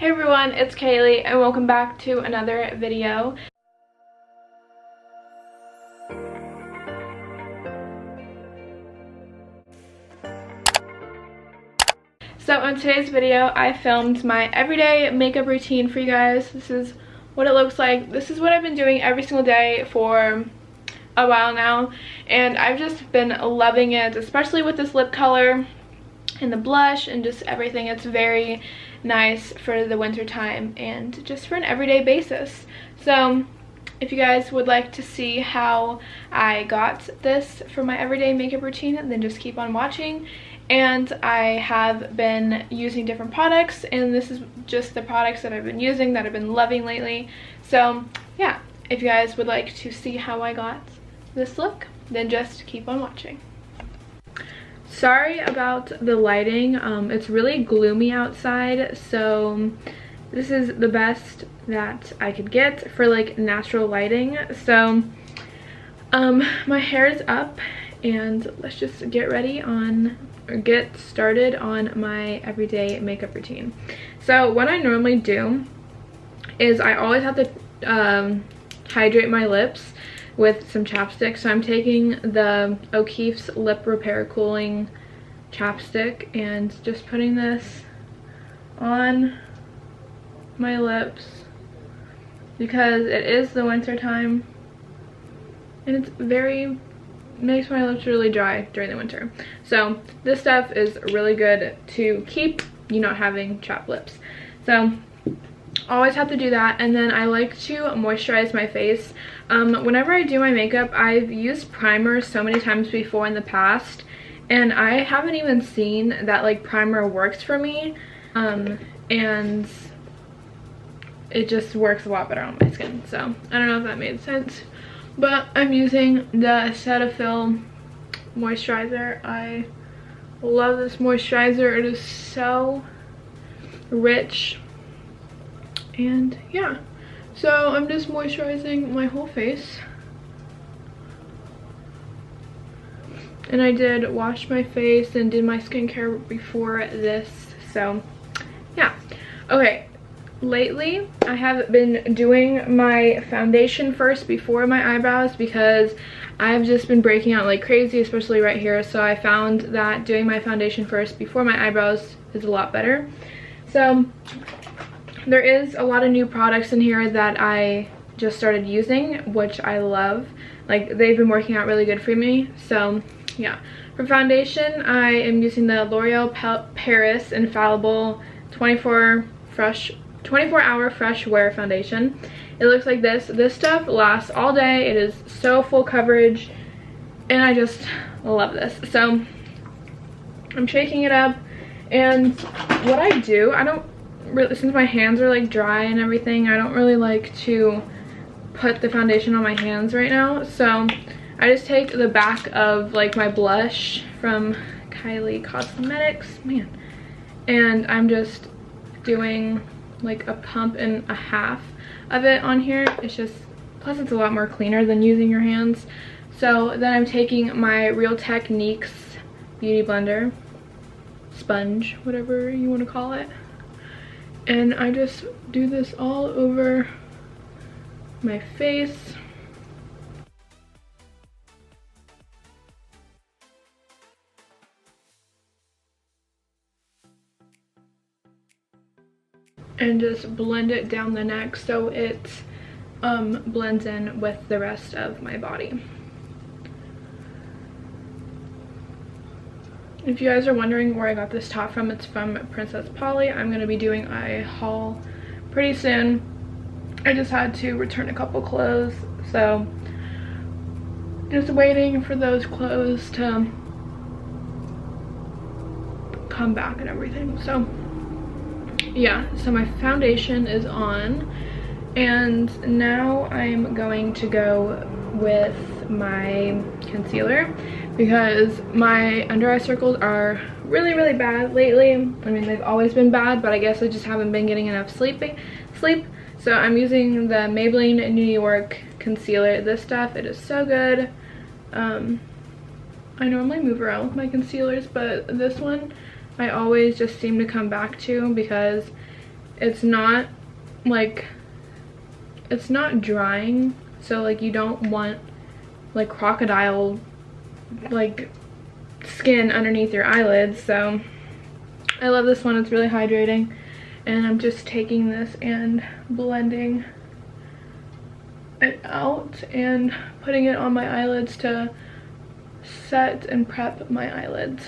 Hey everyone, it's Kaylee and welcome back to another video. So in today's video, I filmed my everyday makeup routine for you guys. This is what it looks like. This is what I've been doing every single day for a while now, and I've just been loving it, especially with this lip color and the blush and just everything. It's very nice for the winter time and just for an everyday basis. So if you guys would like to see how I got this for my everyday makeup routine, then just keep on watching. And I have been using different products, and this is just the products that I've been using that I've been loving lately. So yeah, if you guys would like to see how I got this look, then just keep on watching. Sorry about the lighting. It's really gloomy outside, so this is the best that I could get for like natural lighting. So my hair is up, and let's just get ready on or get started on my everyday makeup routine. So what I normally do is I always have to hydrate my lips with some chapstick. So I'm taking the O'Keeffe's Lip Repair Cooling chapstick and just putting this on my lips because it is the winter time and it's makes my lips really dry during the winter. So this stuff is really good to keep you not having chapped lips. So always have to do that. And then I like to moisturize my face. Whenever I do my makeup, I've used primer so many times before in the past, and I haven't even seen that like primer works for me, and it just works a lot better on my skin. So I don't know if that made sense, but I'm using the Cetaphil moisturizer. I love this moisturizer. It is so rich. And yeah, so I'm just moisturizing my whole face. And I did wash my face and did my skincare before this. So yeah. Okay, lately I have been doing my foundation first before my eyebrows because I've just been breaking out like crazy, especially right here. So I found that doing my foundation first before my eyebrows is a lot better. So there is a lot of new products in here that I just started using, which I love. Like, they've been working out really good for me. So yeah, for foundation I am using the L'Oreal Paris Infallible 24-hour fresh wear foundation. It looks like this. This stuff lasts all day. It is so full coverage and I just love this. So I'm shaking it up, and what I do, I don't really, since my hands are like dry and everything, I don't really like to put the foundation on my hands right now. So I just take the back of like my blush from Kylie Cosmetics, and I'm just doing like a pump and a half of it on here. It's just, plus it's a lot more cleaner than using your hands. So then I'm taking my Real Techniques beauty blender, sponge, whatever you want to call it, and I just do this all over my face. And just blend it down the neck so it blends in with the rest of my body. If you guys are wondering where I got this top from, it's from Princess Polly. I'm going to be doing a haul pretty soon. I just had to return a couple clothes, so just waiting for those clothes to come back and everything. So yeah, so my foundation is on, and now I'm going to go with my concealer because my under eye circles are really bad lately. I mean, they've always been bad, but I guess I just haven't been getting enough sleep. So I'm using the Maybelline New York concealer. This stuff, it is so good. I normally move around with my concealers, but this one I always just seem to come back to because it's not like, it's not drying, so like you don't want like crocodile like skin underneath your eyelids. So I love this one. It's really hydrating, and I'm just taking this and blending it out and putting it on my eyelids to set and prep my eyelids.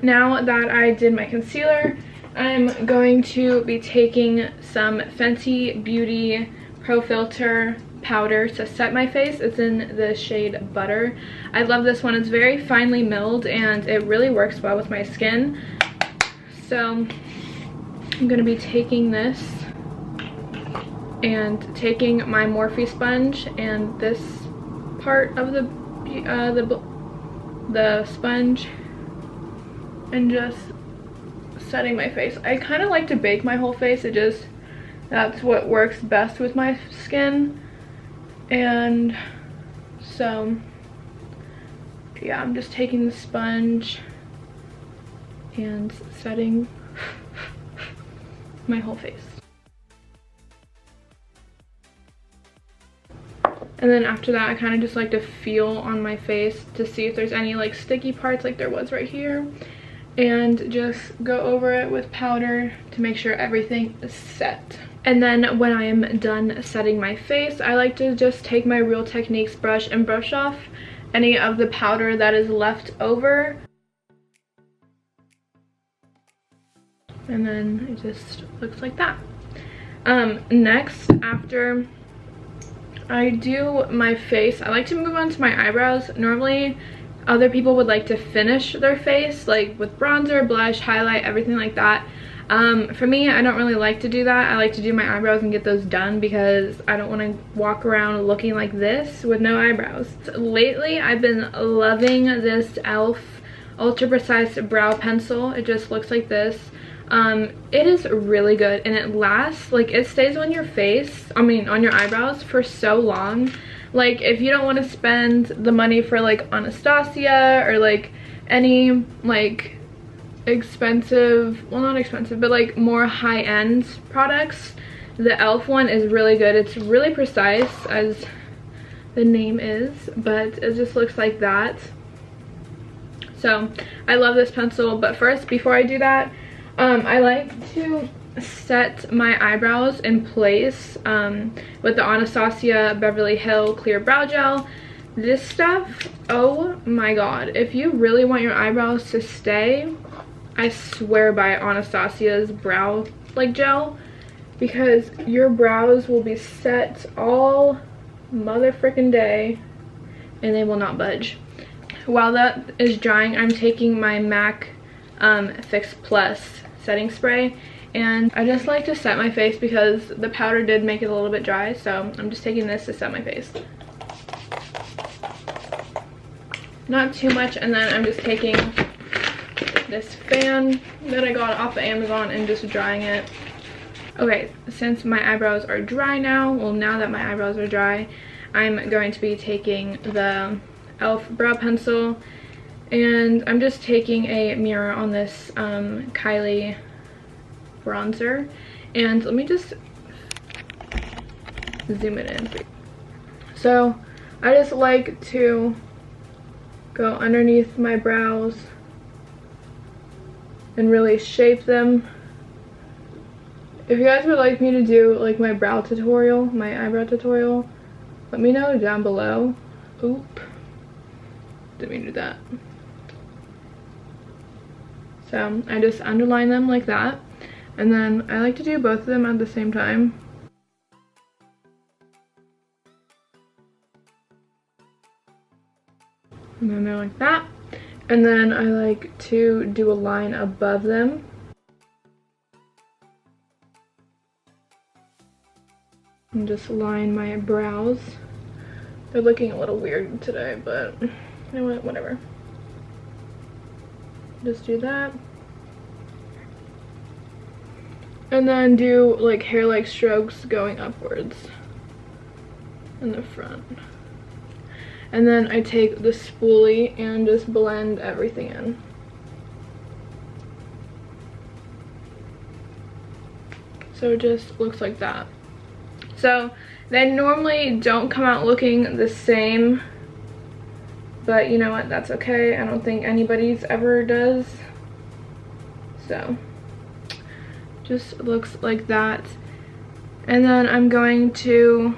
Now that I did my concealer, I'm going to be taking some Fenty Beauty Pro Filter powder to set my face. It's in the shade Butter. I love this one. It's very finely milled and it really works well with my skin. So I'm going to be taking this and taking my Morphe sponge and this part of the sponge and just setting my face. I kind of like to bake my whole face. That's what works best with my skin. And so yeah, I'm just taking the sponge and setting my whole face. And then after that, I kind of just like to feel on my face to see if there's any like sticky parts like there was right here, and just go over it with powder to make sure everything is set. And then when I am done setting my face, I like to just take my Real Techniques brush and brush off any of the powder that is left over. And then it just looks like that. Next, after I do my face, I like to move on to my eyebrows. Normally, other people would like to finish their face, like with bronzer, blush, highlight, everything like that. For me, I don't really like to do that. I like to do my eyebrows and get those done because I don't want to walk around looking like this with no eyebrows. So lately, I've been loving this e.l.f. Ultra Precise Brow Pencil. It just looks like this. It is really good and it lasts, like it stays on your face, on your eyebrows for so long. Like if you don't want to spend the money for like Anastasia or like any like expensive, well not expensive, but like more high-end products, the e.l.f. one is really good. It's really precise as the name is, but it just looks like that. So I love this pencil, but first, before I do that, I like to set my eyebrows in place with the Anastasia Beverly Hill Clear Brow Gel. This stuff, oh my god, if you really want your eyebrows to stay, I swear by Anastasia's brow like gel, because your brows will be set all motherfucking day and they will not budge. While that is drying, I'm taking my MAC Fix Plus setting spray, and I just like to set my face because the powder did make it a little bit dry, so I'm just taking this to set my face. Not too much, and then I'm just taking this fan that I got off of Amazon and just drying it. Okay, since my eyebrows are dry now, well now that my eyebrows are dry, I'm going to be taking the e.l.f. brow pencil, and I'm just taking a mirror on this Kylie bronzer, and let me just zoom it in. So I just like to go underneath my brows and really shape them. If you guys would like me to do like my brow tutorial, my eyebrow tutorial, let me know down below. Oop, didn't mean to do that. So I just underline them like that, and then I like to do both of them at the same time. And then they're like that. And then I like to do a line above them. And just line my brows. They're looking a little weird today, but you know what, whatever. Just do that. And then do like hair-like strokes going upwards in the front. And then I take the spoolie and just blend everything in. So it just looks like that. So they normally don't come out looking the same, but you know what, that's okay. I don't think anybody's ever does. So just looks like that. And then I'm going to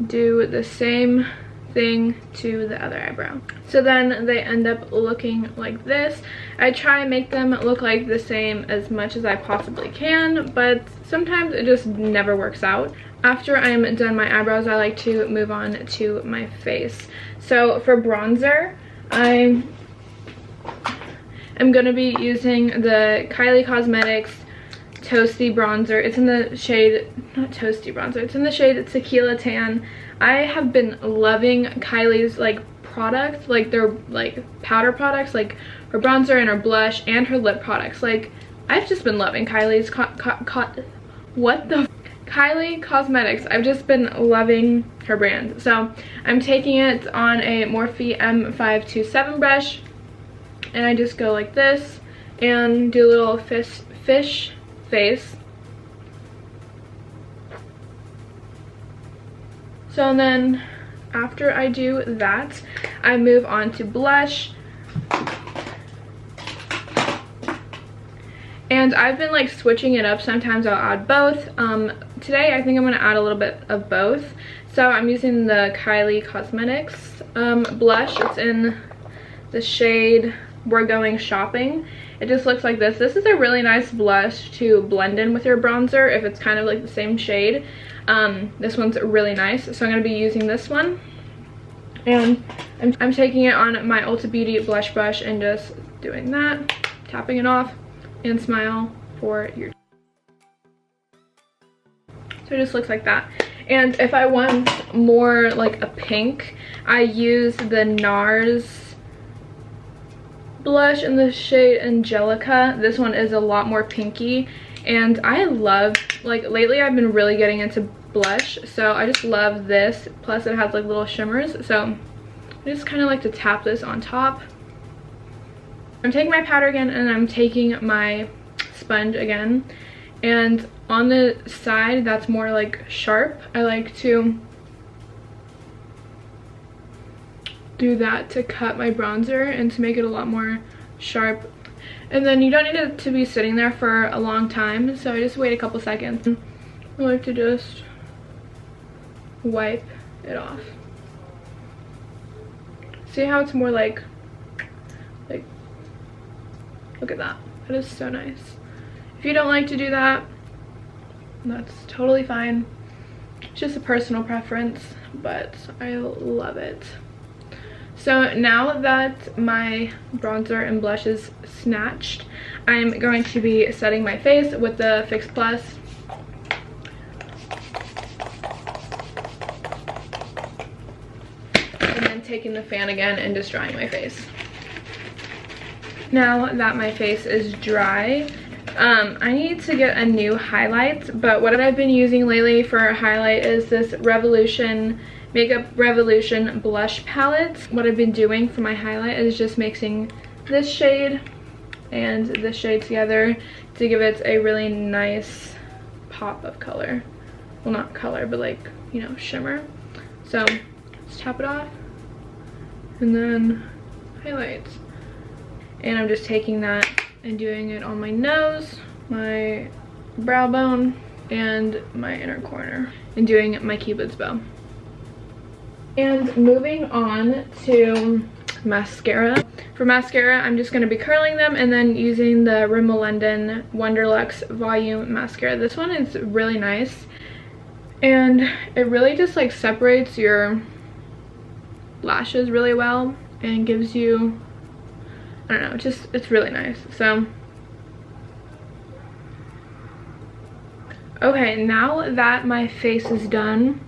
do the same thing to the other eyebrow. So then they end up looking like this. I try and make them look like the same as much as I possibly can, but sometimes it just never works out. After I'm done my eyebrows, I like to move on to my face. So for bronzer, I am going to be using the Kylie Cosmetics Toasty Bronzer. It's in the shade, not Toasty Bronzer, it's in the shade Tequila Tan. I have been loving Kylie's like products, like their like powder products, like her bronzer and her blush and her lip products. Like I've just been loving Kylie's Kylie Cosmetics. I've just been loving her brand. So I'm taking it on a Morphe M527 brush, and I just go like this and do a little fish face. So then after I do that, I move on to blush. And I've been like switching it up. Sometimes I'll add both. Today I think I'm going to add a little bit of both. So I'm using the Kylie Cosmetics blush. It's in the shade We're Going Shopping. It just looks like this. This is a really nice blush to blend in with your bronzer if it's kind of like the same shade. This one's really nice, so I'm going to be using this one. And I'm taking it on my Ulta Beauty blush brush and just doing that, tapping it off, and smile for your... So it just looks like that. And if I want more like a pink, I use the NARS blush in the shade Angelica. This one is a lot more pinky, and I love, like lately I've been really getting into blush, so I just love this. Plus it has like little shimmers, so I just kind of like to tap this on top. I'm taking my powder again, and I'm taking my sponge again, and on the side that's more like sharp, I like to do that to cut my bronzer and to make it a lot more sharp. And then you don't need it to be sitting there for a long time, so I just wait a couple seconds. I like to just wipe it off. See how it's more like look at that. That is so nice. If you don't like to do that, that's totally fine. It's just a personal preference, but I love it. So now that my bronzer and blush is snatched, I'm going to be setting my face with the Fix Plus. And then taking the fan again and just drying my face. Now that my face is dry, I need to get a new highlight, but what I've been using lately for a highlight is this Makeup Revolution blush palette. What I've been doing for my highlight is just mixing this shade and this shade together to give it a really nice pop of color. Well, not color, but like, you know, shimmer. So let's tap it off and then highlight. And I'm just taking that and doing it on my nose, my brow bone, and my inner corner, and doing my Cupid's bow. And moving on to mascara. For mascara, I'm just going to be curling them and then using the Rimmel London Wonderluxe Volume Mascara. This one is really nice, and it really just like separates your lashes really well and gives you, I don't know, just it's really nice. So okay, now that my face is done,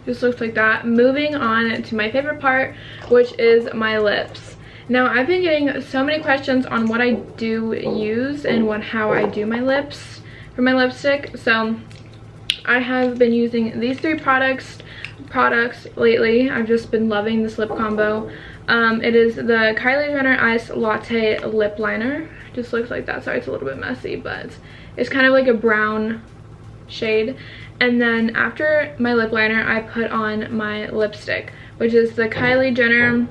just looks like that. Moving on to my favorite part, which is my lips. Now I've been getting so many questions on what I do use and how I do my lips for my lipstick. So I have been using these three products lately. I've just been loving this lip combo. It is the Kylie Jenner Ice Latte Lip Liner. Just looks like that. Sorry, it's a little bit messy, but it's kind of like a brown shade. And then after my lip liner, I put on my lipstick, which is the Kylie Jenner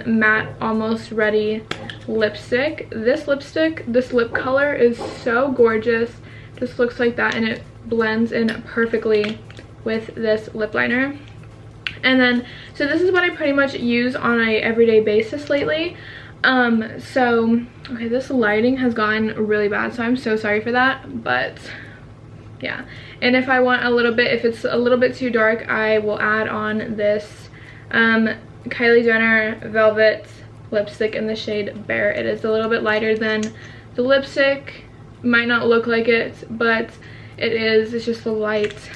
Matte Almost Ready lipstick. This lip color is so gorgeous. Just looks like that, and it blends in perfectly with this lip liner. And then, so this is what I pretty much use on a everyday basis lately. So, okay, this lighting has gone really bad, so I'm so sorry for that, but yeah. And if I want a little bit, if it's a little bit too dark, I will add on this Kylie Jenner Velvet lipstick in the shade Bear. It is a little bit lighter than the lipstick. Might not look like it, but it is. It's just a light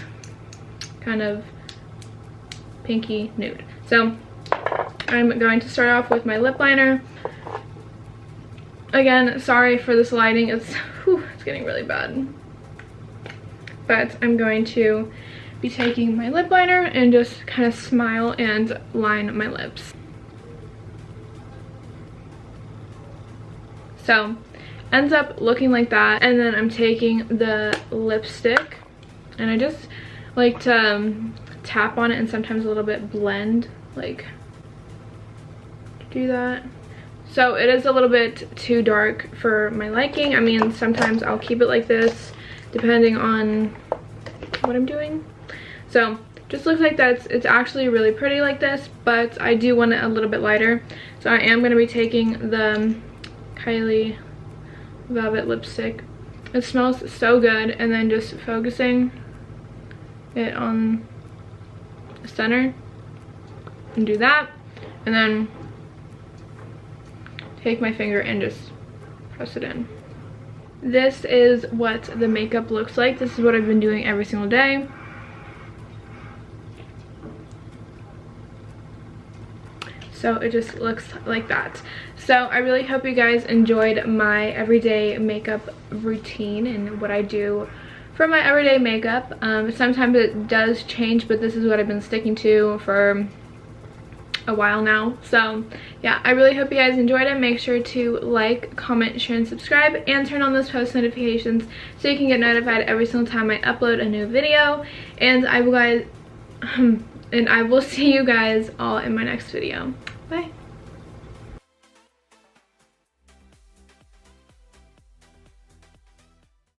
kind of pinky nude. So I'm going to start off with my lip liner. Again, sorry for this lighting. It's getting really bad. But I'm going to be taking my lip liner and just kind of smile and line my lips. So ends up looking like that. And then I'm taking the lipstick and I just like to tap on it and sometimes a little bit blend, like do that. So it is a little bit too dark for my liking. I mean, sometimes I'll keep it like this depending on what I'm doing. So just looks like that. It's actually really pretty like this, but I do want it a little bit lighter. So I am going to be taking the Kylie Velvet lipstick. It smells so good, and then just focusing it on the center and do that, and then take my finger and just press it in. This is what the makeup looks like. This is what I've been doing every single day. So it just looks like that. So I really hope you guys enjoyed my everyday makeup routine and what I do for my everyday makeup. Sometimes it does change, but this is what I've been sticking to for a while now. So yeah, I really hope you guys enjoyed it. Make sure to like, comment, share, and subscribe, and turn on those post notifications so you can get notified every single time I upload a new video. And I will see you guys all in my next video. Bye.